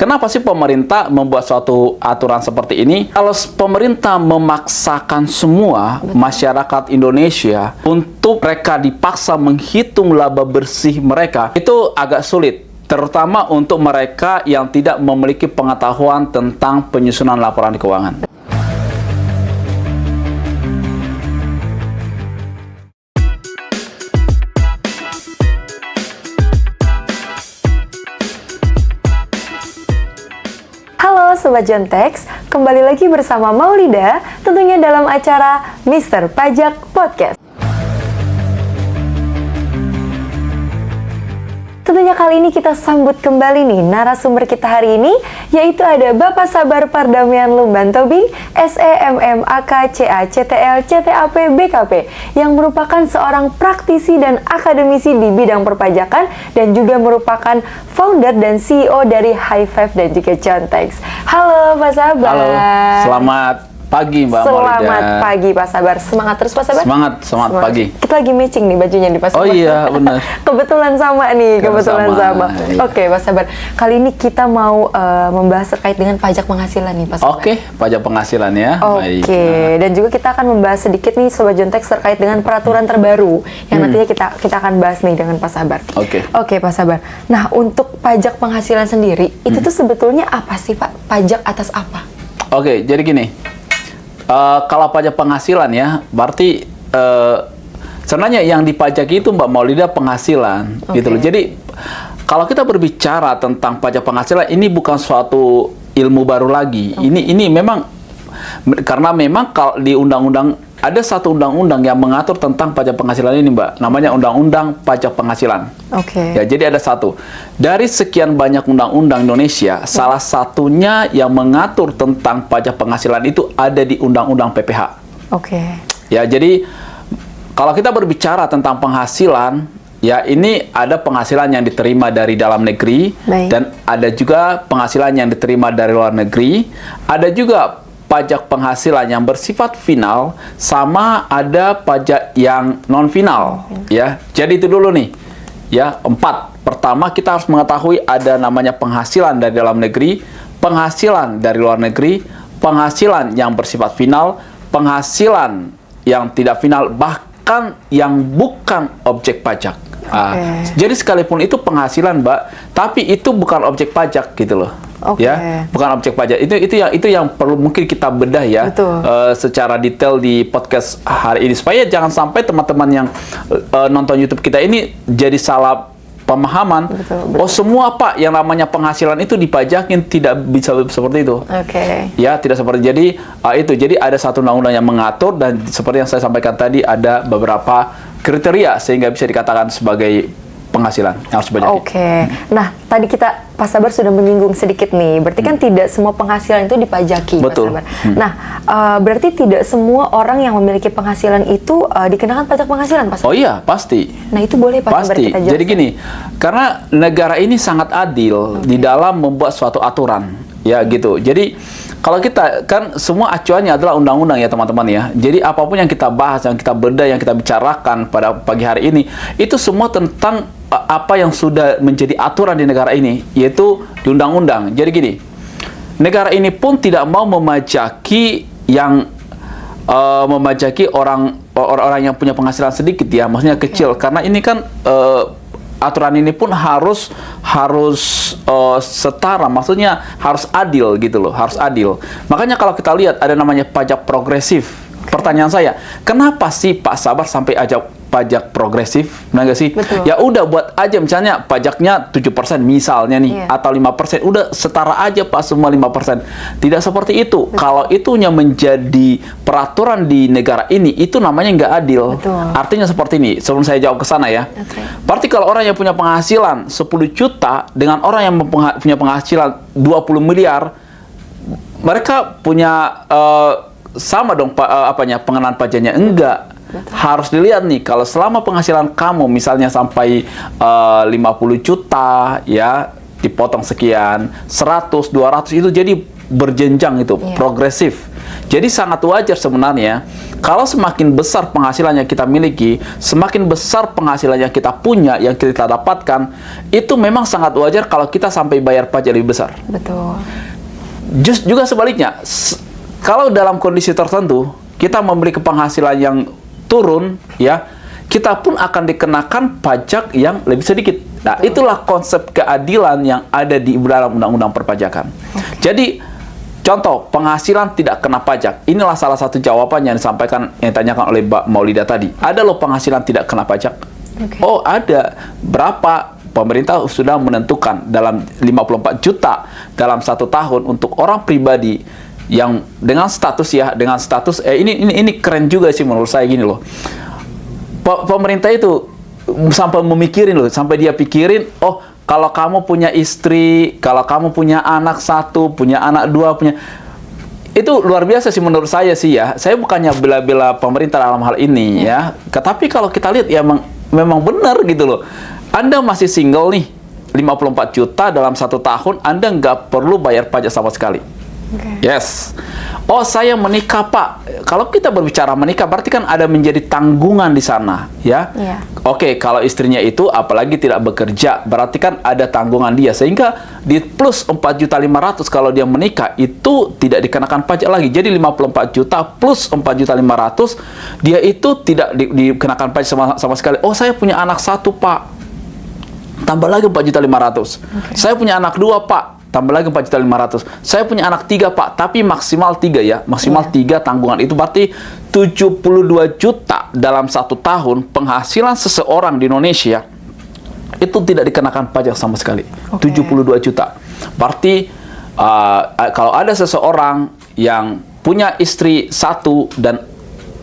Kenapa sih pemerintah membuat suatu aturan seperti ini? Kalau pemerintah memaksakan semua masyarakat Indonesia untuk mereka dipaksa menghitung laba bersih mereka, itu agak sulit. Terutama untuk mereka yang tidak memiliki pengetahuan tentang penyusunan laporan keuangan. Halo Sobat Jontex, kembali lagi bersama Maulida, tentunya dalam acara Mr. Pajak Podcast. Tentunya kali ini kita sambut kembali nih narasumber kita hari ini, yaitu ada Bapak Sabar Pardamian Lumban Tobing, SEMM AKCA CTL CTAP BKP, yang merupakan seorang praktisi dan akademisi di bidang perpajakan dan juga merupakan founder dan CEO dari High Five dan juga Jontex. Halo Pak Sabar. Halo, selamat pagi Mbak Maulida. Selamat pagi Pak Sabar. Semangat terus Pak Sabar. Semangat pagi. Kita lagi matching nih bajunya di Pak Sabar. Oh iya benar. Kebetulan sama nih, kebetulan sama. Iya. Oke Pak Sabar. Kali ini kita mau membahas terkait dengan pajak penghasilan nih Pak Sabar. Oke, pajak penghasilan ya. Oke. Dan juga kita akan membahas sedikit nih Sobat Jontex terkait dengan peraturan terbaru yang nantinya kita akan bahas nih dengan Pak Sabar. Oke Pak Sabar. Nah, untuk pajak penghasilan sendiri itu tuh sebetulnya apa sih Pak? Pajak atas apa? Oke, jadi gini. Kalau pajak penghasilan ya, berarti sebenarnya yang dipajaki itu Mbak Maulida penghasilan, gitu loh. Jadi kalau kita berbicara tentang pajak penghasilan, ini bukan suatu ilmu baru lagi. Ini memang karena memang kalau di undang-undang ada satu undang-undang yang mengatur tentang pajak penghasilan ini, Mbak. Namanya Undang-Undang Pajak Penghasilan. Ya, jadi ada satu. Dari sekian banyak undang-undang Indonesia, salah satunya yang mengatur tentang pajak penghasilan itu ada di Undang-Undang PPH. Ya, jadi kalau kita berbicara tentang penghasilan, ya ini ada penghasilan yang diterima dari dalam negeri, dan ada juga penghasilan yang diterima dari luar negeri, ada juga pajak penghasilan yang bersifat final, sama ada pajak yang non final, ya. Jadi itu dulu nih, ya 4. Pertama kita harus mengetahui ada namanya penghasilan dari dalam negeri, penghasilan dari luar negeri, penghasilan yang bersifat final, penghasilan yang tidak final, bahkan yang bukan objek pajak. Jadi sekalipun itu penghasilan, Mbak, tapi itu bukan objek pajak gitu loh. Ya, bukan objek pajak. Itu yang perlu mungkin kita bedah ya, secara detail di podcast hari ini, supaya jangan sampai teman-teman yang nonton YouTube kita ini jadi salah pemahaman. Oh, semua Pak yang namanya penghasilan itu dipajakin, tidak bisa seperti itu. Ya, tidak seperti. Jadi ada satu undang-undang yang mengatur, dan seperti yang saya sampaikan tadi ada beberapa kriteria sehingga bisa dikatakan sebagai penghasilan yang harus dipajakin. Nah, tadi Pak Sabar sudah menyinggung sedikit nih. Berarti kan tidak semua penghasilan itu dipajaki, Pak Sabar. Nah, berarti tidak semua orang yang memiliki penghasilan itu dikenakan pajak penghasilan, Pak Sabar? Oh iya, pasti. Nah, itu boleh Pak Sabar kita jelaskan. Jadi gini, karena negara ini sangat adil di dalam membuat suatu aturan, ya gitu. Jadi kalau kita kan semua acuannya adalah undang-undang ya teman-teman ya. Jadi apapun yang kita bahas, yang kita bedah, yang kita bicarakan pada pagi hari ini, itu semua tentang apa yang sudah menjadi aturan di negara ini, yaitu di undang-undang. Jadi gini, negara ini pun tidak mau memajaki orang yang punya penghasilan sedikit ya, maksudnya kecil, karena ini kan aturan ini pun harus setara, maksudnya harus adil gitu loh, harus adil. Makanya kalau kita lihat ada namanya pajak progresif. Pertanyaan saya, kenapa sih Pak Sabar sampai ajak pajak progresif? Benar nggak sih? Ya udah buat aja misalnya pajaknya 7% misalnya nih, atau 5%, udah setara aja Pak semua 5%. Tidak seperti itu. Kalau itunya menjadi peraturan di negara ini, itu namanya nggak adil. Artinya seperti ini, sebelum saya jawab ke sana ya. Berarti kalau orang yang punya penghasilan 10 juta dengan orang yang punya penghasilan 20 miliar, mereka punya sama dong pengenaan pajaknya? Enggak. Harus dilihat nih, kalau selama penghasilan kamu misalnya sampai 50 juta ya, dipotong sekian, 100, 200, itu jadi berjenjang itu, progresif. Jadi sangat wajar sebenarnya kalau semakin besar penghasilan yang kita miliki, semakin besar penghasilan yang kita punya, yang kita dapatkan, itu memang sangat wajar kalau kita sampai bayar pajak lebih besar. Betul. Juga sebaliknya, kalau dalam kondisi tertentu kita memiliki penghasilan yang turun, ya, kita pun akan dikenakan pajak yang lebih sedikit. Nah, itulah konsep keadilan yang ada di dalam undang-undang perpajakan. Jadi, contoh, penghasilan tidak kena pajak. Inilah salah satu jawaban yang disampaikan, yang ditanyakan oleh Mbak Maulida tadi. Ada loh penghasilan tidak kena pajak. Oh, ada. Berapa? Pemerintah sudah menentukan dalam 54 juta dalam 1 tahun untuk orang pribadi yang dengan status, ya, dengan status, ini keren juga sih menurut saya gini loh. Pemerintah itu sampai memikirin loh, sampai dia pikirin, oh, kalau kamu punya istri, kalau kamu punya anak 1, punya anak 2, itu luar biasa sih menurut saya sih, ya. Saya bukannya bela-bela pemerintah dalam hal ini, ya. Tapi kalau kita lihat, ya, memang benar gitu loh. Anda masih single nih, 54 juta dalam 1 tahun, Anda nggak perlu bayar pajak sama sekali. Yes. Oh, saya menikah, Pak. Kalau kita berbicara menikah, berarti kan ada menjadi tanggungan di sana, ya. Oke, kalau istrinya itu apalagi tidak bekerja, berarti kan ada tanggungan dia, sehingga di plus 4.500.000 kalau dia menikah itu tidak dikenakan pajak lagi. Jadi 54 juta plus 4.500.000 dia itu tidak dikenakan pajak sama sekali. Oh, saya punya anak 1, Pak. Tambah lagi 4.500.000. Saya punya anak 2, Pak. Tambah lagi 4.500.000. Saya punya anak 3, Pak, tapi maksimal 3, ya. Maksimal 3 tanggungan. Itu berarti 72 juta dalam 1 tahun penghasilan seseorang di Indonesia itu tidak dikenakan pajak sama sekali. 72 juta. Berarti kalau ada seseorang yang punya istri 1 dan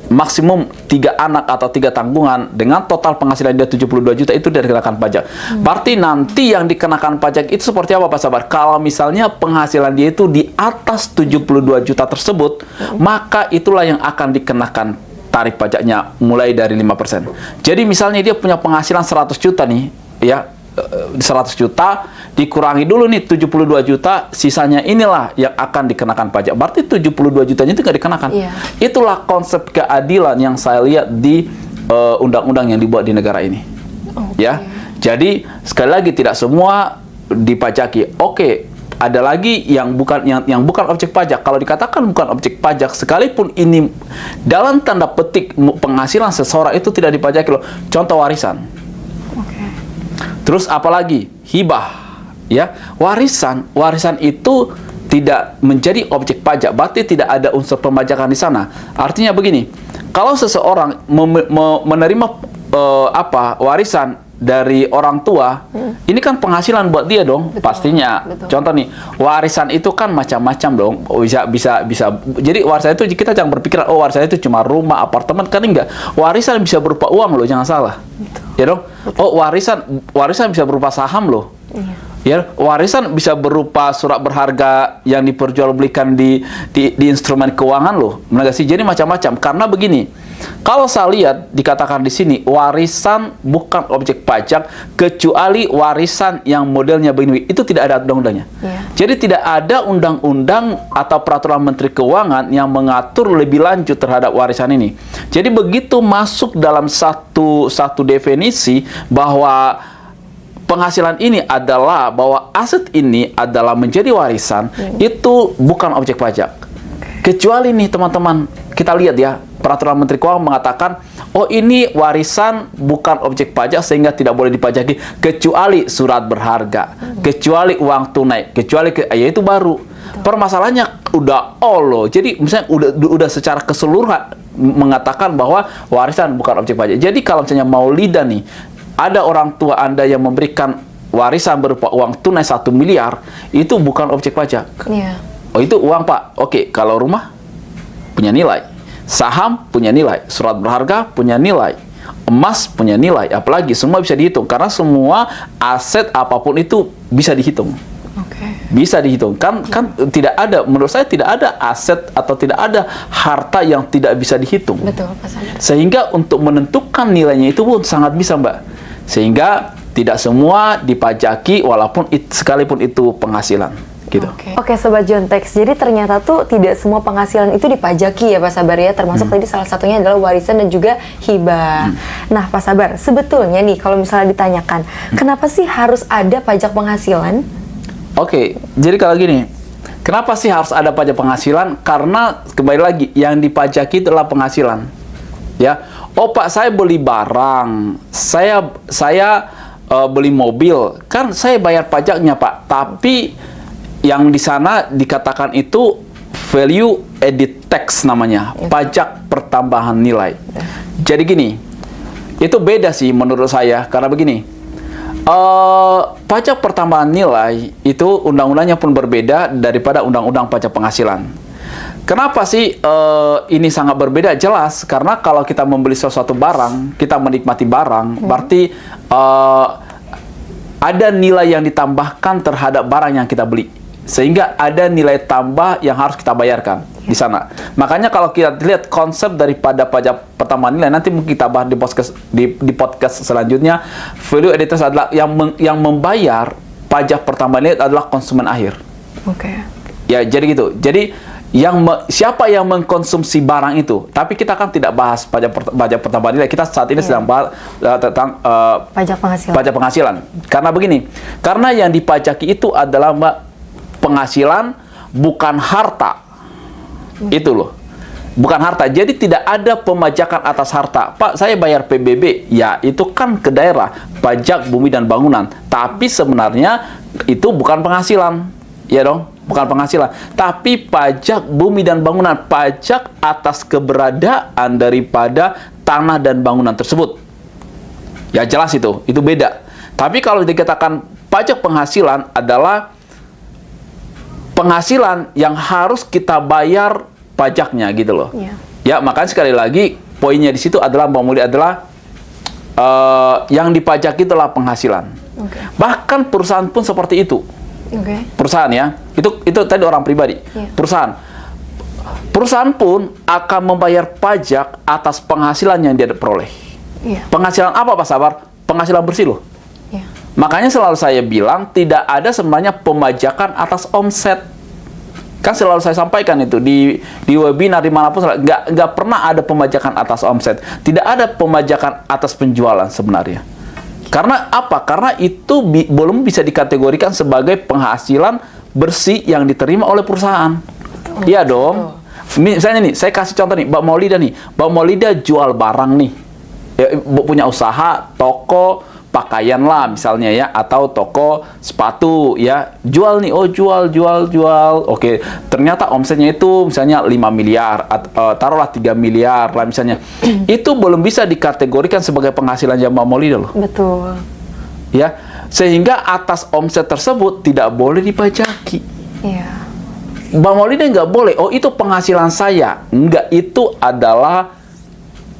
maksimum 3 anak atau 3 tanggungan dengan total penghasilan dia 72 juta itu tidak dikenakan pajak. Berarti nanti yang dikenakan pajak itu seperti apa, Pak Sabar? Kalau misalnya penghasilan dia itu di atas 72 juta tersebut, maka itulah yang akan dikenakan tarif pajaknya mulai dari 5%. Jadi misalnya dia punya penghasilan 100 juta nih, ya, 100 juta dikurangi dulu nih 72 juta, sisanya inilah yang akan dikenakan pajak. Berarti 72 jutanya itu nggak dikenakan. Itulah konsep keadilan yang saya lihat di undang-undang yang dibuat di negara ini. Ya, jadi sekali lagi tidak semua dipajaki. Oke, ada lagi yang bukan objek pajak. Kalau dikatakan bukan objek pajak, sekalipun ini dalam tanda petik penghasilan seseorang itu tidak dipajaki loh. Contoh warisan. Terus apalagi hibah, ya, warisan itu tidak menjadi objek pajak, berarti tidak ada unsur pembajakan di sana. Artinya begini, kalau seseorang menerima warisan dari orang tua, ini kan penghasilan buat dia dong. Pastinya. Contoh nih, warisan itu kan macam-macam dong. Bisa. Jadi warisan itu kita jangan berpikir, oh, warisan itu cuma rumah, apartemen, kan enggak. Warisan bisa berupa uang loh, jangan salah. Ya dong. Oh, warisan bisa berupa saham loh. Ya, warisan bisa berupa surat berharga yang diperjualbelikan di instrumen keuangan loh. Jadi macam-macam. Karena begini, kalau saya lihat dikatakan di sini warisan bukan objek pajak kecuali warisan yang modelnya begini. Itu tidak ada undang-undangnya. Jadi tidak ada undang-undang atau peraturan Menteri Keuangan yang mengatur lebih lanjut terhadap warisan ini. Jadi begitu masuk dalam satu definisi bahwa penghasilan ini adalah, bahwa aset ini adalah menjadi warisan, itu bukan objek pajak. Kecuali nih teman-teman, kita lihat ya, peraturan Menteri Keuangan mengatakan, oh, ini warisan bukan objek pajak sehingga tidak boleh dipajaki kecuali surat berharga, kecuali uang tunai, ya itu baru. Permasalahannya udah loh. Jadi misalnya udah secara keseluruhan mengatakan bahwa warisan bukan objek pajak. Jadi kalau misalnya Maulida nih, ada orang tua Anda yang memberikan warisan berupa uang tunai 1 miliar, itu bukan objek pajak. Oh, itu uang, Pak. Oke, kalau rumah punya nilai, saham punya nilai, surat berharga punya nilai, emas punya nilai, apalagi semua bisa dihitung karena semua aset apapun itu bisa dihitung. Bisa dihitung. Kan tidak ada, menurut saya tidak ada aset atau tidak ada harta yang tidak bisa dihitung. Betul, Pak Sabar. Sehingga untuk menentukan nilainya itu pun sangat bisa, Mbak. Sehingga tidak semua dipajaki walaupun sekalipun itu penghasilan. gitu. Oke, Sobat Jontex. Jadi ternyata tuh tidak semua penghasilan itu dipajaki ya Pak Sabar ya, termasuk tadi salah satunya adalah warisan dan juga hibah. Nah Pak Sabar, sebetulnya nih kalau misalnya ditanyakan, kenapa sih harus ada pajak penghasilan? Oke, jadi kalau gini, kenapa sih harus ada pajak penghasilan? Karena kembali lagi, yang dipajaki itulah penghasilan. Ya, oh Pak, saya beli barang, saya beli mobil, kan saya bayar pajaknya Pak, tapi yang di sana dikatakan itu value added tax namanya, pajak pertambahan nilai. Jadi gini, itu beda sih menurut saya, karena begini, pajak pertambahan nilai itu undang-undangnya pun berbeda daripada undang-undang pajak penghasilan. Kenapa sih ini sangat berbeda? Jelas, karena kalau kita membeli sesuatu barang, kita menikmati barang, berarti ada nilai yang ditambahkan terhadap barang yang kita beli. Sehingga ada nilai tambah yang harus kita bayarkan di sana. Makanya kalau kita lihat konsep daripada pajak pertambahan nilai, nanti mungkin kita bahas di podcast selanjutnya. Value added tax adalah yang membayar pajak pertambahan nilai adalah konsumen akhir. Ya, jadi gitu. Jadi siapa yang mengkonsumsi barang itu? Tapi kita kan tidak bahas pajak pertambahan nilai. Kita saat ini sedang bahas tentang pajak penghasilan. Karena begini, karena yang dipajaki itu adalah penghasilan, bukan harta. Itu loh, bukan harta. Jadi tidak ada pemajakan atas harta. Pak, saya bayar PBB, ya itu kan ke daerah, pajak bumi dan bangunan. Tapi sebenarnya itu bukan penghasilan, ya dong, bukan penghasilan. Tapi pajak bumi dan bangunan, pajak atas keberadaan daripada tanah dan bangunan tersebut. Ya jelas itu beda. Tapi kalau dikatakan pajak penghasilan adalah penghasilan yang harus kita bayar pajaknya gitu loh. Ya, makanya sekali lagi poinnya di situ adalah Mbak Muli adalah yang dipajaki itulah penghasilan. Bahkan perusahaan pun seperti itu. Perusahaan ya, itu tadi orang pribadi. Perusahaan pun akan membayar pajak atas penghasilan yang dia peroleh. Penghasilan apa Pak Sabar? Penghasilan bersih loh. Makanya selalu saya bilang tidak ada sebenarnya pemajakan atas omset. Kan selalu saya sampaikan itu di webinar dimanapun, nggak pernah ada pemajakan atas omset. Tidak ada pemajakan atas penjualan sebenarnya. Karena apa? Karena itu belum bisa dikategorikan sebagai penghasilan bersih yang diterima oleh perusahaan. Iya dong. Misalnya nih, saya kasih contoh nih, Mbak Maulida nih. Mbak Maulida jual barang nih. Ya, punya usaha, toko pakaian lah misalnya ya, atau toko sepatu ya, jual nih, oh jual. Oke, ternyata omsetnya itu misalnya 5 miliar, taruhlah 3 miliar lah misalnya. Itu belum bisa dikategorikan sebagai penghasilan Mbak Maulida loh. Betul. Ya, sehingga atas omset tersebut tidak boleh dipajaki. Mbak Maulida nggak boleh, oh itu penghasilan saya. Enggak, itu adalah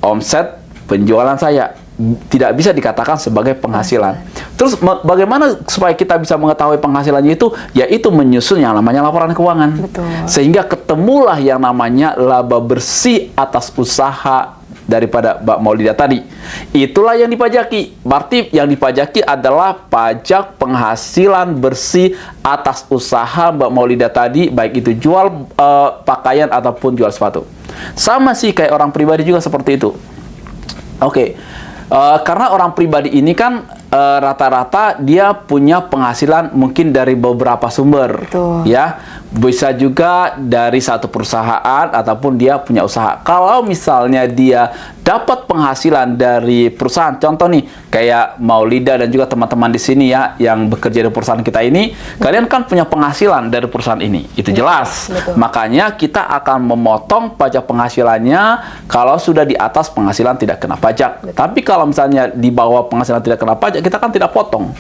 omset penjualan saya. Tidak bisa dikatakan sebagai penghasilan. Terus bagaimana supaya kita bisa mengetahui penghasilannya itu? Yaitu menyusun yang namanya laporan keuangan. Sehingga ketemulah yang namanya laba bersih atas usaha daripada Mbak Maulida tadi. Itulah yang dipajaki. Berarti yang dipajaki adalah pajak penghasilan bersih atas usaha Mbak Maulida tadi, baik itu jual pakaian ataupun jual sepatu. Sama sih kayak orang pribadi juga seperti itu. Karena orang pribadi ini kan rata-rata dia punya penghasilan mungkin dari beberapa sumber. Ya, bisa juga dari satu perusahaan ataupun dia punya usaha. Kalau misalnya dia dapat penghasilan dari perusahaan, contoh nih kayak Maulida dan juga teman-teman di sini ya yang bekerja di perusahaan kita ini, kalian kan punya penghasilan dari perusahaan ini, itu jelas. Makanya kita akan memotong pajak penghasilannya kalau sudah di atas penghasilan tidak kena pajak. Tapi kalau misalnya di bawah penghasilan tidak kena pajak, kita kan tidak potong.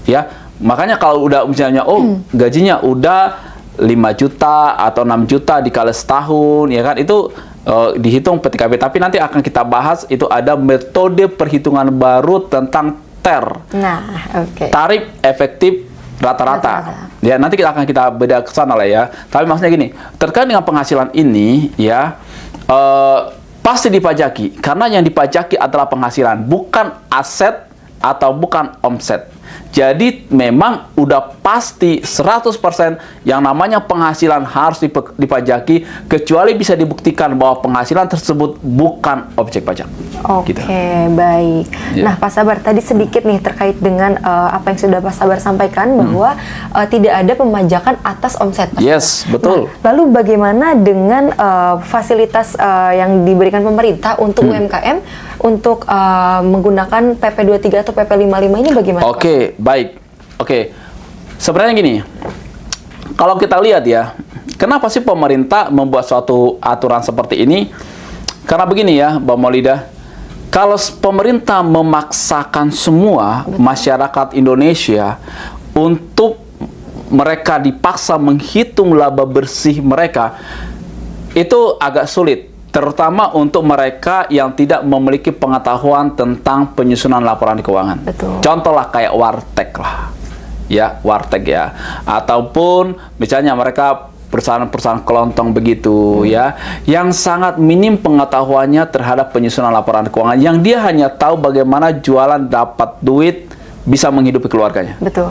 Ya, makanya kalau udah misalnya gajinya udah 5 juta atau 6 juta dikali setahun, ya kan, itu dihitung PTKB. Tapi nanti akan kita bahas, itu ada metode perhitungan baru tentang TER. Tarif efektif rata-rata. Ya, nanti kita beda ke sana lah ya. Tapi maksudnya gini, terkait dengan penghasilan ini ya, pasti dipajaki. Karena yang dipajaki adalah penghasilan, bukan aset atau bukan omset. Jadi memang udah pasti 100% yang namanya penghasilan harus dipajaki, kecuali bisa dibuktikan bahwa penghasilan tersebut bukan objek pajak. Oke, baik. Ya. Nah, Pak Sabar, tadi sedikit nih terkait dengan apa yang sudah Pak Sabar sampaikan bahwa tidak ada pemajakan atas omset. Yes, betul. Nah, lalu bagaimana dengan fasilitas yang diberikan pemerintah untuk UMKM untuk menggunakan PP 23 atau PP 55 ini bagaimana? Oke, baik. Oke. Sebenarnya gini, kalau kita lihat ya, kenapa sih pemerintah membuat suatu aturan seperti ini? Karena begini ya, Mbak Maulida, kalau pemerintah memaksakan semua masyarakat Indonesia untuk mereka dipaksa menghitung laba bersih mereka, itu agak sulit. Terutama untuk mereka yang tidak memiliki pengetahuan tentang penyusunan laporan keuangan. Betul. Contohlah kayak warteg lah. Ya, warteg ya. Ataupun misalnya mereka perusahaan-perusahaan kelontong begitu ya, yang sangat minim pengetahuannya terhadap penyusunan laporan keuangan, yang dia hanya tahu bagaimana jualan dapat duit bisa menghidupi keluarganya. Betul.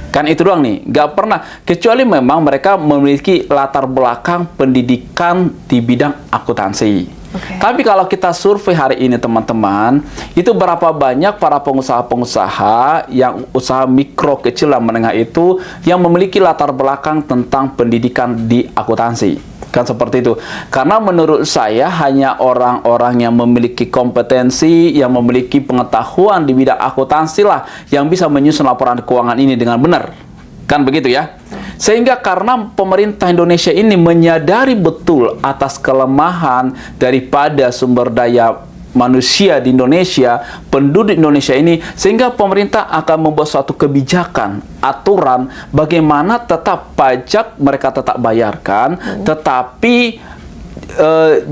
Kan itu doang nih, nggak pernah, kecuali memang mereka memiliki latar belakang pendidikan di bidang akuntansi. Tapi kalau kita survei hari ini teman-teman, itu berapa banyak para pengusaha-pengusaha yang usaha mikro, kecil, dan menengah itu yang memiliki latar belakang tentang pendidikan di akuntansi. Kan seperti itu. Karena menurut saya hanya orang-orang yang memiliki kompetensi, yang memiliki pengetahuan di bidang akuntansi lah yang bisa menyusun laporan keuangan ini dengan benar. Kan begitu ya? Sehingga karena pemerintah Indonesia ini menyadari betul atas kelemahan daripada sumber daya manusia di Indonesia, penduduk Indonesia ini, sehingga pemerintah akan membuat suatu kebijakan, aturan bagaimana tetap pajak mereka tetap bayarkan, tetapi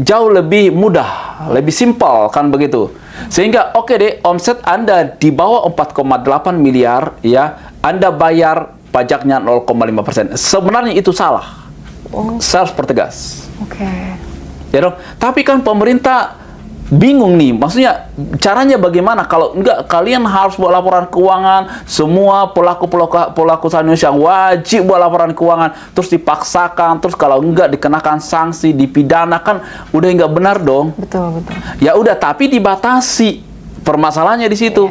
jauh lebih mudah, lebih simpel, kan begitu. Sehingga oke deh, omset Anda di bawah 4,8 miliar ya, Anda bayar pajaknya 0,5%. Sebenarnya itu salah. Saya harus pertegas. Ya dong. Tapi kan pemerintah bingung nih, maksudnya caranya bagaimana kalau enggak kalian harus buat laporan keuangan, semua pelaku usaha Indonesia wajib buat laporan keuangan, terus dipaksakan, terus kalau enggak dikenakan sanksi, dipidana, kan udah enggak benar dong. Betul. Ya udah, tapi dibatasi. Permasalahannya di situ.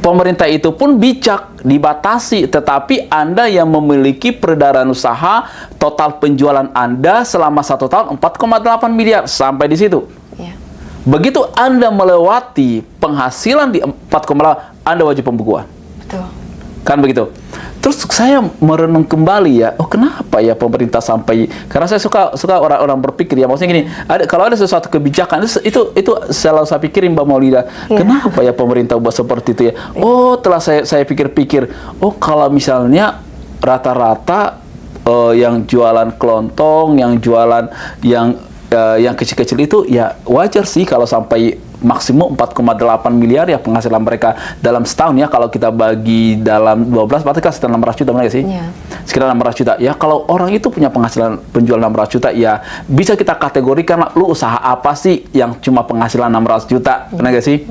Pemerintah itu pun bijak, dibatasi, tetapi Anda yang memiliki peredaran usaha, total penjualan Anda selama 1 tahun 4,8 miliar, sampai di situ. Begitu Anda melewati penghasilan di 4,8, Anda wajib pembukuan. Betul. Kan begitu. Terus saya merenung kembali ya, oh kenapa ya pemerintah sampai, karena saya suka orang-orang berpikir ya, maksudnya gini, kalau ada sesuatu kebijakan itu selalu saya pikirin, Mbak Maulida, kenapa ya pemerintah buat seperti itu ya? Oh, telah saya pikir-pikir, oh kalau misalnya rata-rata yang jualan kelontong, yang jualan yang kecil-kecil itu ya wajar sih kalau sampai maksimum 4,8 miliar ya penghasilan mereka dalam setahun ya. Kalau kita bagi dalam 12 berarti kan sekitar 600 juta, benar nggak sih? Sekitar 600 juta. Ya kalau orang itu punya penghasilan penjual 600 juta ya bisa kita kategorikan lu usaha apa sih yang cuma penghasilan 600 juta, benar nggak sih?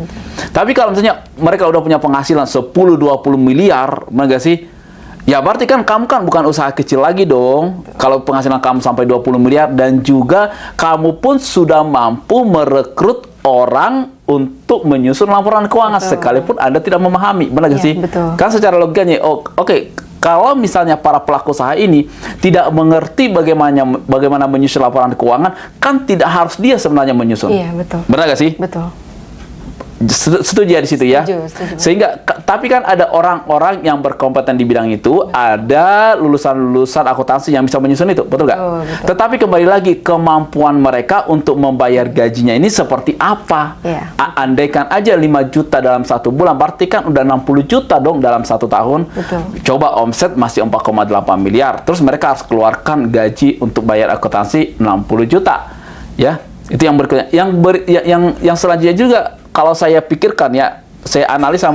Tapi kalau misalnya mereka udah punya penghasilan 10-20 miliar, benar nggak sih? Ya berarti kan kamu kan bukan usaha kecil lagi dong. Kalau penghasilan kamu sampai 20 miliar dan juga kamu pun sudah mampu merekrut orang untuk menyusun laporan keuangan sekalipun Anda tidak memahami, benar nggak sih? Betul. Kan secara logikanya, oke, kalau misalnya para pelaku usaha ini tidak mengerti bagaimana menyusun laporan keuangan, kan tidak harus dia sebenarnya menyusun. Iya, betul. Benar nggak sih? Betul. Setuju ya di situ ya. Setuju. Sehingga tapi kan ada orang-orang yang berkompeten di bidang itu, ada lulusan akuntansi yang bisa menyusun itu, betul nggak? Betul. Tetapi kembali lagi kemampuan mereka untuk membayar gajinya ini seperti apa? Andaikan aja 5 juta dalam 1 bulan, berarti kan udah 60 juta dong dalam 1 tahun. Betul. Coba omset masih 4,8 miliar, terus mereka harus keluarkan gaji untuk bayar akuntansi 60 juta, ya. Itu yang berikutnya. Yang selanjutnya juga kalau saya pikirkan ya, saya analisa,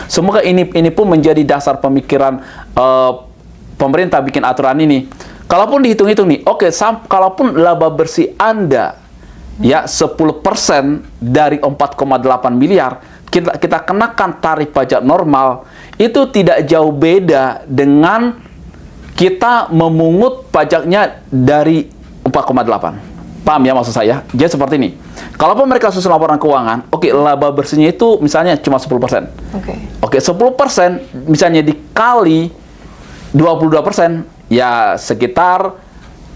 semoga ini pun menjadi dasar pemikiran pemerintah bikin aturan ini. Kalaupun dihitung-hitung nih, oke, kalaupun laba bersih Anda ya 10% dari 4,8 miliar, kita kenakan tarif pajak normal, itu tidak jauh beda dengan kita memungut pajaknya dari 4,8. Paham ya maksud saya? Jadi seperti ini. Kalaupun mereka susun laporan keuangan, oke, laba bersihnya itu misalnya cuma 10%. Oke, 10% misalnya dikali 22%, ya sekitar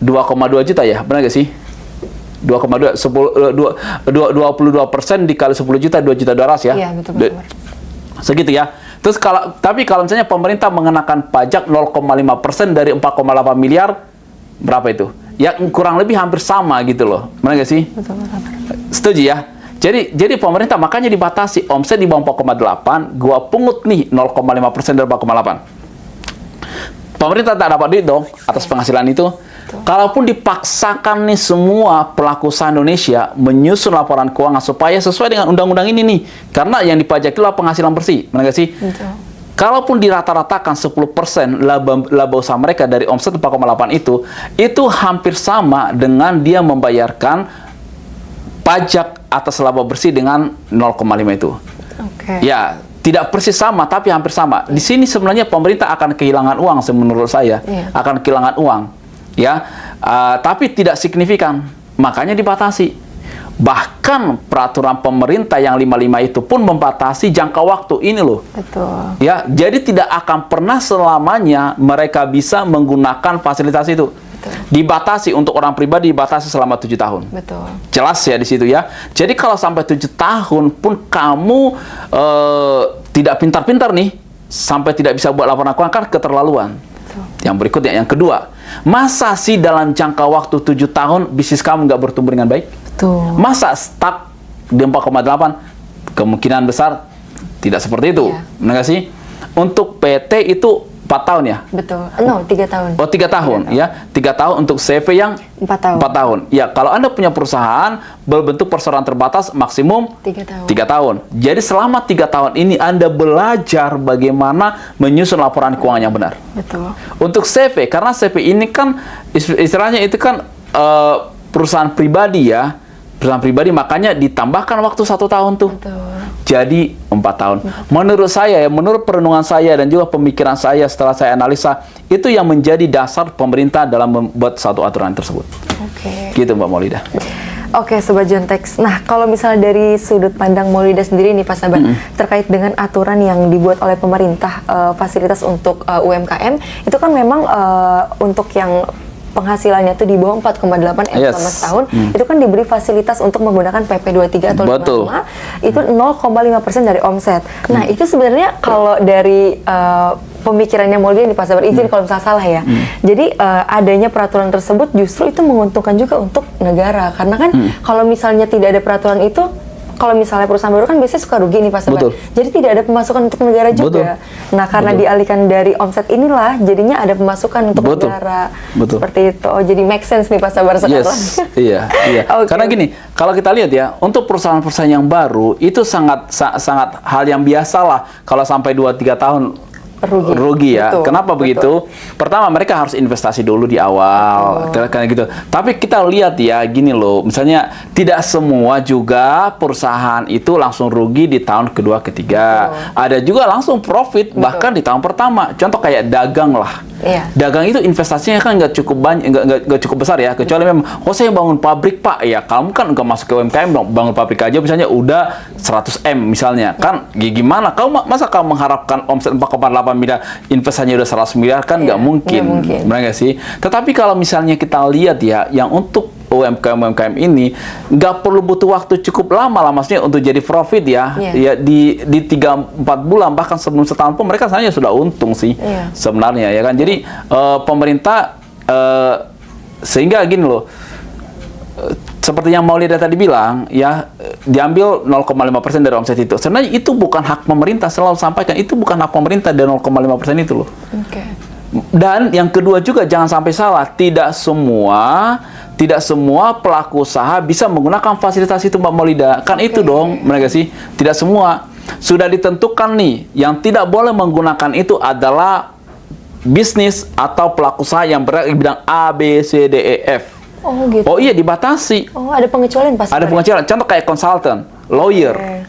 2,2 juta ya, benar nggak sih? 22% dikali 10 juta, 2 juta 200 ya? Iya, betul. Segitu ya. Terus tapi kalau misalnya pemerintah mengenakan pajak 0,5% dari 4,8 miliar, berapa itu? Ya kurang lebih hampir sama gitu loh. Benar nggak sih? Betul. Setuju ya? Jadi pemerintah makanya dibatasi omset di bawah 4,8, gua pungut nih 0,5% dari 4,8. Pemerintah tak dapat duit dong atas penghasilan itu. Kalaupun dipaksakan nih semua pelaku usaha Indonesia menyusun laporan keuangan supaya sesuai dengan undang-undang ini nih. Karena yang dipajak itu adalah penghasilan bersih. Benar nggak sih? Betul. Kalaupun dirata-ratakan 10% laba usaha mereka dari omset 4,8 itu hampir sama dengan dia membayarkan pajak atas laba bersih dengan 0,5 itu. Ya, tidak persis sama, tapi hampir sama. Di sini sebenarnya pemerintah akan kehilangan uang, menurut saya. Akan kehilangan uang. Ya, tapi tidak signifikan. Makanya dibatasi. Bahkan peraturan pemerintah yang 55 itu pun membatasi jangka waktu ini loh. Betul. Ya, jadi tidak akan pernah selamanya mereka bisa menggunakan fasilitas itu. Betul. Dibatasi untuk orang pribadi, dibatasi selama 7 tahun. Betul. Jelas ya di situ ya. Jadi kalau sampai 7 tahun pun kamu tidak pintar-pintar nih, sampai tidak bisa buat laporan keuangan, kan keterlaluan. Betul. Yang berikutnya, yang kedua, masa sih dalam jangka waktu 7 tahun bisnis kamu nggak bertumbuh dengan baik? Betul. Masa stuck di 4,8? Kemungkinan besar tidak seperti itu. Benar nggak sih? Untuk PT itu 4 tahun ya? Betul. 3 tahun. Oh, 3 tahun ya. 3 tahun untuk CV yang 4 tahun. 4 tahun. Ya, kalau Anda punya perusahaan berbentuk perseroan terbatas maksimum 3 tahun. 3 tahun. Jadi selama 3 tahun ini Anda belajar bagaimana menyusun laporan keuangan yang benar. Betul. Untuk CV, karena CV ini kan istilahnya itu kan perusahaan pribadi ya. Perusahaan pribadi, makanya ditambahkan waktu 1 tahun tuh. Betul. Jadi 4 tahun. Menurut saya ya, menurut perenungan saya dan juga pemikiran saya setelah saya analisa, itu yang menjadi dasar pemerintah dalam membuat satu aturan tersebut. Oke. Gitu Mbak Maulida. Oke, Sobat Jontex. Nah, kalau misalnya dari sudut pandang Maulida sendiri nih, Pak Sabar, terkait dengan aturan yang dibuat oleh pemerintah, fasilitas untuk UMKM, itu kan memang untuk yang penghasilannya itu di bawah 4,8 M selama setahun, itu kan diberi fasilitas untuk menggunakan PP 23 atau 55, itu 0,5% dari omset. Nah, itu sebenarnya kalau dari pemikirannya Maulida nih Pak Sabar, izin kalau misalnya salah ya. Jadi adanya peraturan tersebut justru itu menguntungkan juga untuk negara, karena kan kalau misalnya tidak ada peraturan itu, kalau misalnya perusahaan baru kan biasanya suka rugi nih Pak Sabar. Jadi tidak ada pemasukan untuk negara juga. Nah, karena dialihkan dari omset inilah jadinya ada pemasukan untuk negara. Seperti itu. Oh, jadi make sense nih Pak Sabar sekarang. Iya. Karena gini, kalau kita lihat ya, untuk perusahaan-perusahaan yang baru itu sangat hal yang biasa lah kalau sampai 2-3 tahun rugi ya. Kenapa begitu? Pertama, mereka harus investasi dulu di awal, kayak gitu. Tapi kita lihat ya, gini loh, misalnya tidak semua juga perusahaan itu langsung rugi di tahun kedua, ketiga. Ada juga langsung profit bahkan di tahun pertama. Contoh kayak dagang lah. Dagang itu investasinya kan nggak cukup banyak, nggak cukup besar ya. Kecuali memang, saya bangun pabrik Pak, ya kamu kan nggak masuk ke UMKM dong. Bangun pabrik aja misalnya udah 100 M misalnya, kan gimana? Masa kamu mengharapkan omset 4,8 miliar, investasinya udah 100 miliar, kan nggak mungkin. Benar nggak sih? Tetapi kalau misalnya kita lihat ya, yang untuk UMKM ini nggak perlu butuh waktu cukup lama lah, maksudnya untuk jadi profit ya. Ya di 3-4 bulan bahkan sebelum setahun pun mereka sebenarnya sudah untung sih sebenarnya ya kan. Jadi pemerintah sehingga gini loh, seperti yang Maulida tadi bilang ya, diambil 0,5% dari omset itu. Sebenarnya itu bukan hak pemerintah, selalu sampaikan itu bukan hak pemerintah dari 0,5% itu loh. Dan yang kedua juga jangan sampai salah, tidak semua pelaku usaha bisa menggunakan fasilitas itu Mbak Maulida. Kan itu dong, mereka sih. Tidak semua. Sudah ditentukan nih, yang tidak boleh menggunakan itu adalah bisnis atau pelaku usaha yang berada di bidang A, B, C, D, E, F. Oh gitu. Oh iya, dibatasi. Oh, ada pengecualian pasti. Ada pengecualian. Contoh kayak konsultan, lawyer.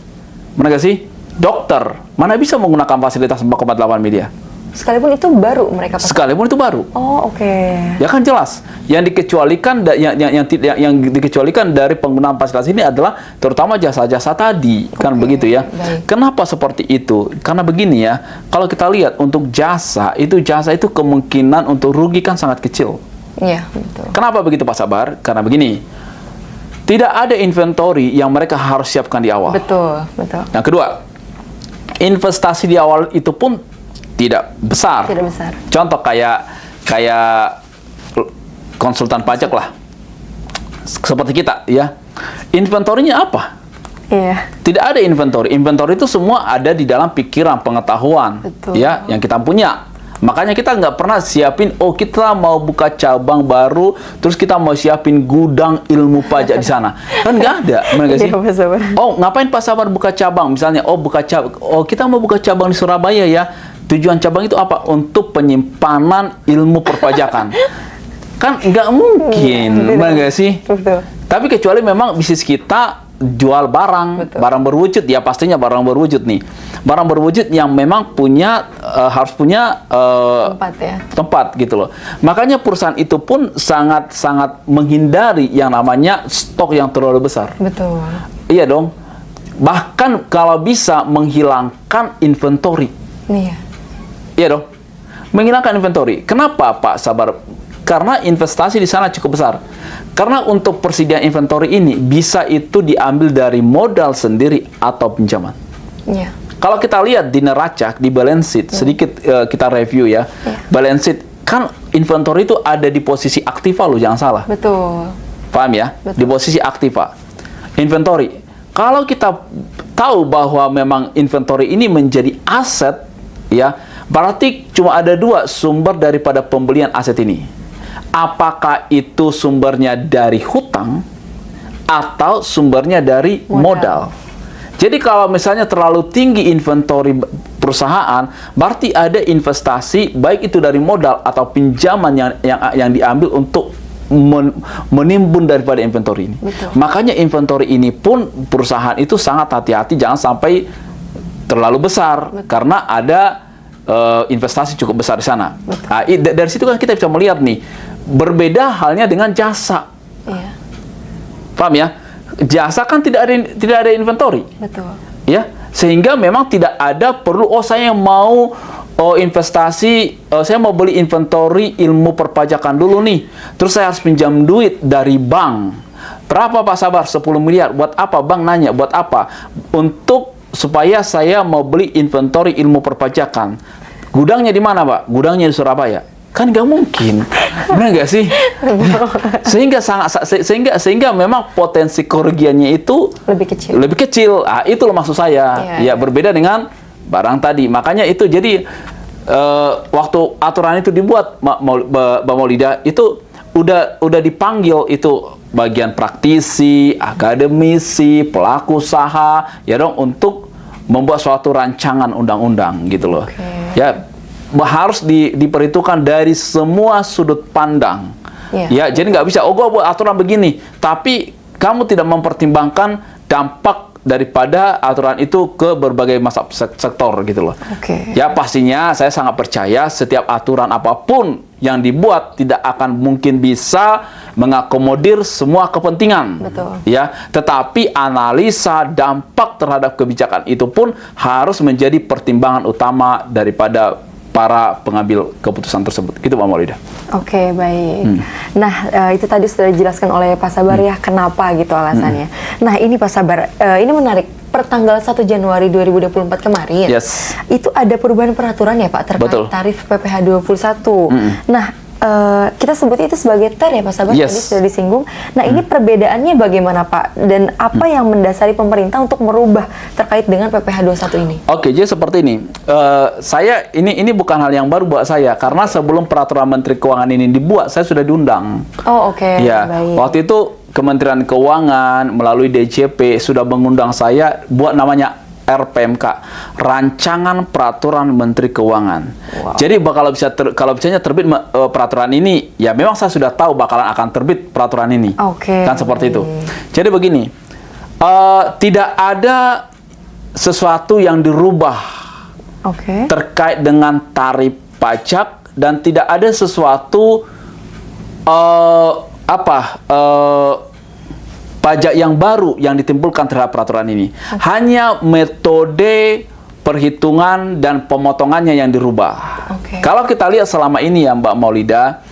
Benar gak sih? dokter, mana bisa menggunakan fasilitas 4,8 miliar? Sekalipun itu baru mereka pakai. Sekalipun itu baru. Oh, oke. Ya kan jelas. Yang dikecualikan yang dikecualikan dari penggunaan fasilitas ini adalah terutama jasa-jasa tadi, kan begitu ya. Baik. Kenapa seperti itu? Karena begini ya, kalau kita lihat untuk jasa itu kemungkinan untuk rugi kan sangat kecil. Iya, betul. Kenapa begitu Pak Sabar? Karena begini. Tidak ada inventory yang mereka harus siapkan di awal. Betul, betul. Yang kedua, investasi di awal itu pun tidak besar. Tidak besar. Contoh kayak konsultan pajak lah. Seperti kita ya. Inventorinya apa? Iya. Tidak ada inventory. Inventory itu semua ada di dalam pikiran, pengetahuan. Betul. Ya, yang kita punya. Makanya kita nggak pernah siapin, oh kita mau buka cabang baru, terus kita mau siapin gudang ilmu pajak di sana. Kan nggak ada, benar nggak sih? Iya, Pak Sabar. Oh, ngapain Pak Sabar buka cabang? Misalnya, kita mau buka cabang di Surabaya ya. Tujuan cabang itu apa? Untuk penyimpanan ilmu perpajakan. Kan nggak mungkin, benar nggak sih? Betul. Tapi kecuali memang bisnis kita jual barang, Betul. barang berwujud, ya pastinya barang berwujud nih. Barang berwujud yang memang harus punya Tempat ya. tempat gitu loh. Makanya perusahaan itu pun sangat menghindari yang namanya stok yang terlalu besar. Betul. Iya dong. Bahkan kalau bisa menghilangkan inventory. Iya. Iya dong. Menghilangkan inventory. Kenapa Pak Sabar? Karena investasi di sana cukup besar. Karena untuk persediaan inventory ini bisa itu diambil dari modal sendiri atau pinjaman. Iya. Kalau kita lihat di neraca, di balance sheet, sedikit kita review ya. Balance sheet, kan inventory itu ada di posisi aktiva loh, jangan salah. Betul. Paham ya? Betul. Di posisi aktiva. Inventory. Kalau kita tahu bahwa memang inventory ini menjadi aset, ya, berarti cuma ada dua sumber daripada pembelian aset ini. Apakah itu sumbernya dari hutang atau sumbernya dari modal? Jadi kalau misalnya terlalu tinggi inventory perusahaan, berarti ada investasi baik itu dari modal atau pinjaman yang diambil untuk menimbun daripada inventory ini. Betul. Makanya inventory ini pun perusahaan itu sangat hati-hati jangan sampai terlalu besar. Betul. Karena ada investasi cukup besar di sana. Nah, dari situ kan kita bisa melihat nih, berbeda halnya dengan jasa. Iya. Paham ya? Jasa kan tidak ada inventory. Betul. Ya, sehingga memang tidak ada perlu saya mau investasi, saya mau beli inventory ilmu perpajakan dulu nih. Terus saya harus pinjam duit dari bank. Berapa Pak Sabar? 10 miliar. Buat apa? Bank nanya, buat apa? Supaya saya mau beli inventory ilmu perpajakan. Gudangnya di mana, Pak? Gudangnya di Surabaya. Kan nggak mungkin, benar nggak sih? sehingga memang potensi kerugiannya itu lebih kecil. Ah, itu loh maksud saya. Ya, berbeda dengan barang tadi. Makanya itu jadi waktu aturan itu dibuat, Mbak Maulida, itu udah dipanggil itu bagian praktisi, akademisi, pelaku usaha, ya dong, untuk membuat suatu rancangan undang-undang gitu loh. Ya, harus diperhitungkan dari semua sudut pandang. Ya, jadi nggak bisa, gua buat aturan begini, tapi kamu tidak mempertimbangkan dampak daripada aturan itu ke berbagai sektor gitu loh. Ya, pastinya saya sangat percaya setiap aturan apapun yang dibuat tidak akan mungkin bisa mengakomodir semua kepentingan. Betul. Ya, tetapi analisa dampak terhadap kebijakan itu pun harus menjadi pertimbangan utama daripada para pengambil keputusan tersebut. Gitu Pak Maulida. Oke, baik. Nah, itu tadi sudah dijelaskan oleh Pak Sabar ya, kenapa gitu alasannya. Nah, ini Pak Sabar, ini menarik. Pertanggal 1 Januari 2024 kemarin, itu ada perubahan peraturan ya Pak, terkait tarif PPh 21. Nah, kita sebutnya itu sebagai TER ya Pak Sabar, tadi sudah disinggung. Nah, ini perbedaannya bagaimana Pak? Dan apa yang mendasari pemerintah untuk merubah terkait dengan PPh 21 ini? Oke, jadi seperti ini. Ini bukan hal yang baru buat saya, karena sebelum peraturan Menteri Keuangan ini dibuat, saya sudah diundang. Oh, oke. Ya, baik. Waktu itu Kementerian Keuangan melalui DJP sudah mengundang saya buat namanya RPMK, Rancangan Peraturan Menteri Keuangan. Jadi kalau misalnya terbit peraturan ini, ya memang saya sudah tahu bakalan akan terbit peraturan ini. Kan seperti itu. Jadi begini, tidak ada sesuatu yang dirubah Oke. terkait dengan tarif pajak dan tidak ada sesuatu pajak yang baru yang ditimbulkan terhadap peraturan ini. Hanya metode perhitungan dan pemotongannya yang dirubah. Kalau kita lihat selama ini ya Mbak Maulida,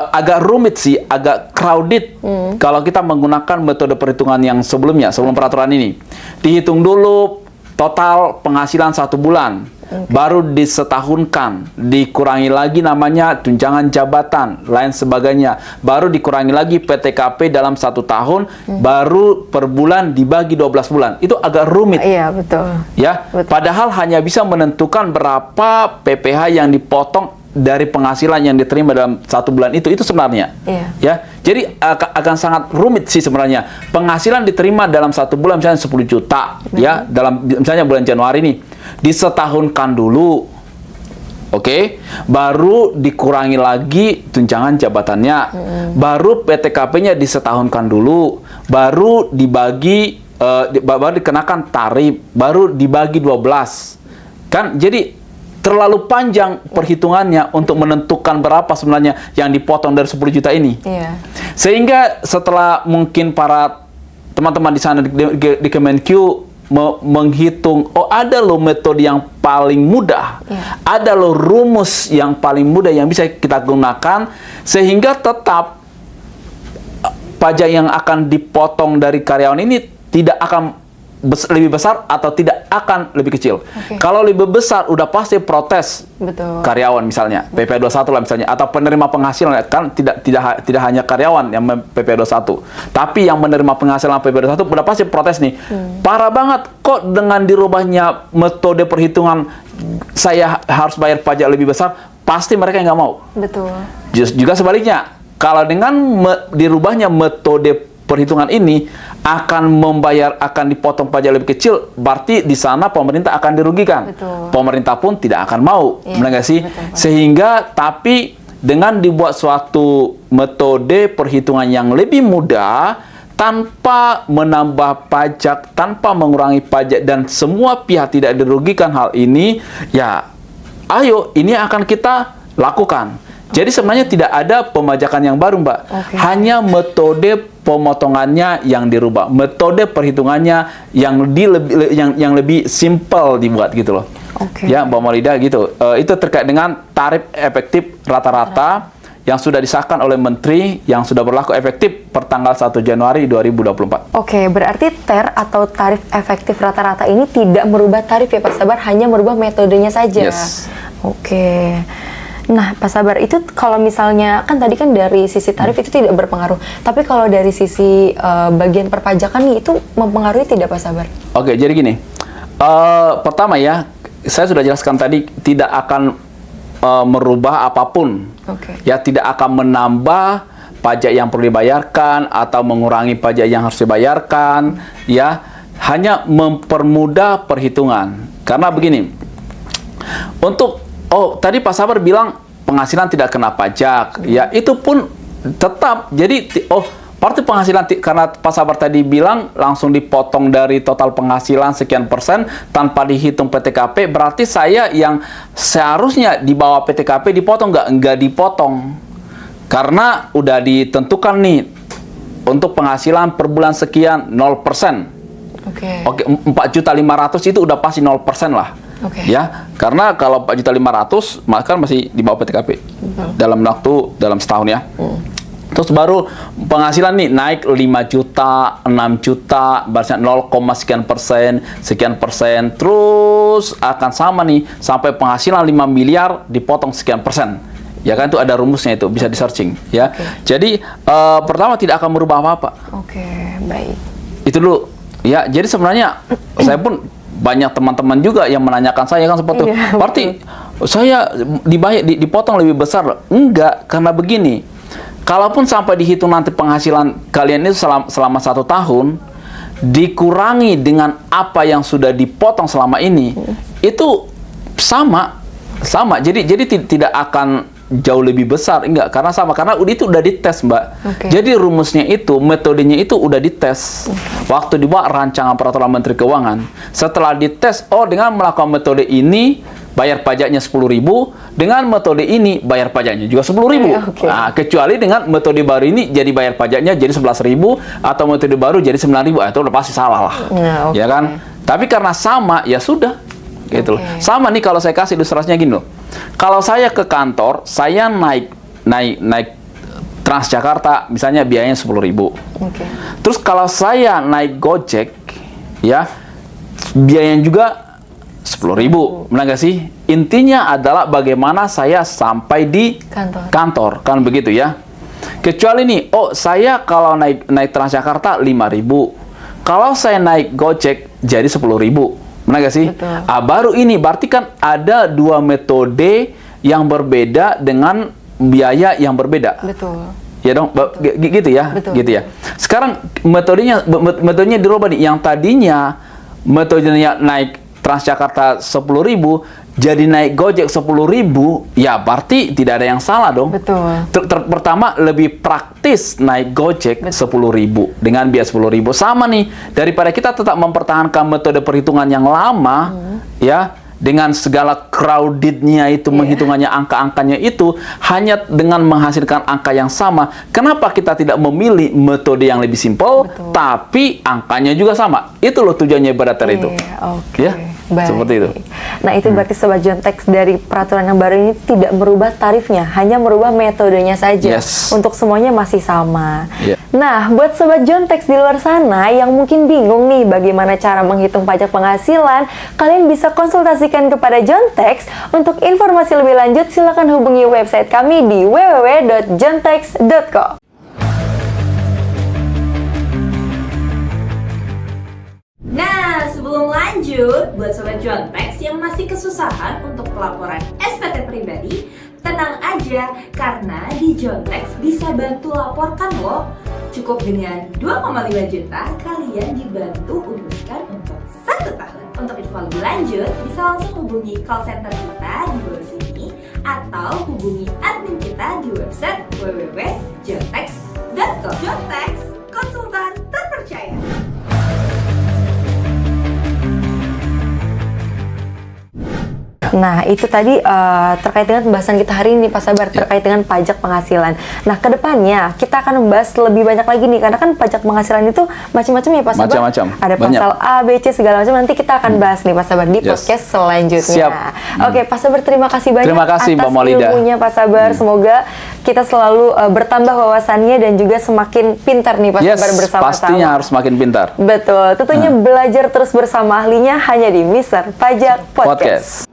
agak rumit sih, agak crowded kalau kita menggunakan metode perhitungan yang sebelumnya, sebelum peraturan ini. Dihitung dulu total penghasilan 1 bulan, baru disetahunkan, dikurangi lagi namanya tunjangan jabatan, lain sebagainya, baru dikurangi lagi PTKP dalam 1 tahun, baru per bulan dibagi 12 bulan. Itu agak rumit. Iya, betul. Ya, Betul. padahal hanya bisa menentukan berapa PPh yang dipotong dari penghasilan yang diterima dalam 1 bulan itu sebenarnya. Iya. Ya, jadi akan sangat rumit sih sebenarnya. Penghasilan diterima dalam 1 bulan misalnya 10 juta, ya, dalam misalnya bulan Januari ini disetahunkan dulu, oke, baru dikurangi lagi tunjangan jabatannya, baru PTKP-nya disetahunkan dulu, baru dibagi, baru dikenakan tarif, baru dibagi 12, kan? Jadi terlalu panjang perhitungannya untuk menentukan berapa sebenarnya yang dipotong dari 10 juta ini. Iya. Sehingga setelah mungkin para teman-teman di sana di Kemenq menghitung, oh ada loh metode yang paling mudah, ada loh rumus yang paling mudah yang bisa kita gunakan, sehingga tetap pajak yang akan dipotong dari karyawan ini tidak akan lebih besar atau tidak akan lebih kecil. Kalau lebih besar udah pasti protes. Betul. Karyawan misalnya, PP 21 lah misalnya, atau penerima penghasilan, kan tidak hanya karyawan yang PP 21, tapi yang menerima penghasilan PP 21 udah pasti protes nih. Parah banget kok dengan dirubahnya metode perhitungan saya harus bayar pajak lebih besar, pasti mereka nggak mau. Betul. Juga sebaliknya, kalau dengan dirubahnya metode perhitungan ini akan dipotong pajak lebih kecil, berarti di sana pemerintah akan dirugikan. Betul. Pemerintah pun tidak akan mau, benar nggak sih? Betul. Sehingga, tapi dengan dibuat suatu metode perhitungan yang lebih mudah, tanpa menambah pajak, tanpa mengurangi pajak, dan semua pihak tidak dirugikan hal ini, ya ayo, ini akan kita lakukan. Jadi sebenarnya tidak ada pemajakan yang baru, Mbak. Hanya metode pemotongannya yang dirubah, metode perhitungannya yang lebih simple dibuat gitu loh. Ya, Mbak Maulida gitu. Itu terkait dengan tarif efektif rata-rata yang sudah disahkan oleh Menteri, yang sudah berlaku efektif per tanggal 1 Januari 2024. Oke, berarti TER atau tarif efektif rata-rata ini tidak merubah tarif ya Pak Sabar, hanya merubah metodenya saja. Yes. Oke. Nah, Pak Sabar, itu kalau misalnya, kan tadi kan dari sisi tarif itu tidak berpengaruh, tapi kalau dari sisi bagian perpajakan nih, itu mempengaruhi tidak Pak Sabar? Oke, jadi gini, pertama ya, saya sudah jelaskan tadi, tidak akan merubah apapun. Ya, tidak akan menambah pajak yang perlu dibayarkan, atau mengurangi pajak yang harus dibayarkan, ya, hanya mempermudah perhitungan. Karena begini, tadi Pak Sabar bilang penghasilan tidak kena pajak, ya itu pun tetap. Jadi, berarti penghasilan karena Pak Sabar tadi bilang langsung dipotong dari total penghasilan sekian persen tanpa dihitung PTKP, berarti saya yang seharusnya di bawah PTKP dipotong nggak dipotong, karena udah ditentukan nih untuk penghasilan per bulan sekian 0%. Oke, 4.500.000 itu udah pasti 0% lah. Ya, karena kalau 4.500.000 maka masih di bawah PTKP dalam setahun ya. Terus baru penghasilan nih naik 5 juta, 6 juta, barisnya 0, sekian persen, terus akan sama nih sampai penghasilan 5 miliar dipotong sekian persen. Ya kan, itu ada rumusnya, itu bisa di searching ya. Jadi pertama tidak akan merubah apa-apa. Baik. Itu dulu. Ya, jadi sebenarnya saya pun banyak teman-teman juga yang menanyakan saya kan seperti itu. Berarti saya dipotong lebih besar? Enggak, karena begini. Kalaupun sampai dihitung nanti penghasilan kalian itu selama 1 tahun dikurangi dengan apa yang sudah dipotong selama ini, itu sama. Jadi tidak akan jauh lebih besar. Enggak, karena sama. Karena itu udah dites, Mbak. Jadi rumusnya itu, metodenya itu udah dites. Waktu dibuat rancangan peraturan Menteri Keuangan. Setelah dites, oh dengan melakukan metode ini, bayar pajaknya 10.000, dengan metode ini bayar pajaknya juga 10.000. Nah, kecuali dengan metode baru ini jadi bayar pajaknya jadi 11.000 atau metode baru jadi 9.000, itu udah pasti salah lah. Ya kan? Tapi karena sama, ya sudah. Gitu loh. Sama nih kalau saya kasih ilustrasinya gini loh. Kalau saya ke kantor, saya naik Transjakarta, misalnya biayanya 10.000. Terus kalau saya naik Gojek, ya biayanya juga 10.000, benar nggak sih? Intinya adalah bagaimana saya sampai di kantor, kan begitu ya? Kecuali nih, oh saya kalau naik Transjakarta 5.000, kalau saya naik Gojek jadi 10.000, benar nggak sih? Baru ini berarti kan ada dua metode yang berbeda dengan biaya yang berbeda. Ya dong, gitu ya, gitu ya. Sekarang metodenya dirubah nih. Yang tadinya metodenya naik Transjakarta 10.000 jadi naik Gojek 10.000, ya berarti tidak ada yang salah dong. Pertama lebih praktis naik Gojek 10.000 dengan biaya 10.000. Sama nih, daripada kita tetap mempertahankan metode perhitungan yang lama, ya dengan segala crowdednya itu, menghitungannya angka-angkanya itu hanya dengan menghasilkan angka yang sama. Kenapa kita tidak memilih metode yang lebih simpel, tapi angkanya juga sama? Itu loh tujuannya Badater itu. Ya, seperti itu. Nah itu berarti Sobat Jontex, dari peraturan yang baru ini tidak merubah tarifnya, hanya merubah metodenya saja. Untuk semuanya masih sama. Nah, buat Sobat Jontex di luar sana yang mungkin bingung nih bagaimana cara menghitung pajak penghasilan, kalian bisa konsultasikan kepada Jontex. Untuk informasi lebih lanjut, silakan hubungi website kami di www.jontex.co. Nah, sebelum lanjut, buat Sobat Jontex yang masih kesusahan untuk pelaporan SPT pribadi, tenang aja, karena di Jontex bisa bantu laporkan loh. Cukup dengan 2,5 juta, kalian dibantu uruskan untuk 1 tahun. Untuk info lebih lanjut, bisa langsung hubungi call center kita di bawah sini, atau hubungi admin kita di website www.jontex.co. Jontex, konsultan terpercaya. Nah, itu tadi terkait dengan pembahasan kita hari ini, Pak Sabar, terkait dengan pajak penghasilan. Nah, kedepannya kita akan membahas lebih banyak lagi nih, karena kan pajak penghasilan itu macam-macam ya, Pak Sabar. Macam-macam. Ada pasal A, B, C, segala macam. Nanti kita akan bahas nih, Pak Sabar, di podcast selanjutnya. Oke, Pak Sabar, terima kasih banyak atas ilmunya, Pak Sabar. Semoga kita selalu bertambah wawasannya dan juga semakin pintar nih, Pak Sabar, bersama-sama. Pastinya harus semakin pintar. Betul. Tentunya belajar terus bersama ahlinya hanya di Mr. Pajak Podcast.